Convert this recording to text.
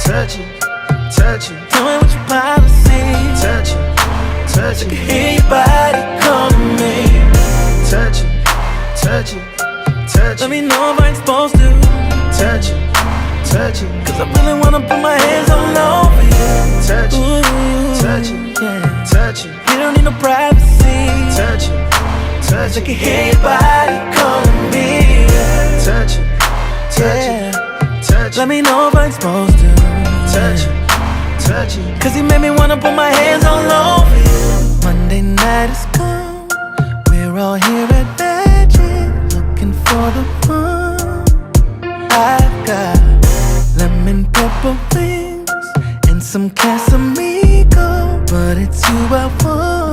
touch it, touch it. Tell me what your policy. Touch it, touch it. Hear your body calling me. Touch it, touch it, touch it. Let me know if I ain't supposed to. Touch it, touch it. Cause I really wanna put my hands all over you. Touch it, ooh, touch it, yeah. touch it. You don't need no privacy. Touch it, touch I it. can hear your body calling me. Touch it, touch Yeah. it, touch it. Let me know if I ain't supposed to. Touch it, touch it. Cause you made me wanna put my hands all over you. Monday night is come. We're all here at Magic, looking for the fun. I've got lemon pepper wings and some Casamigo, but it's you I want.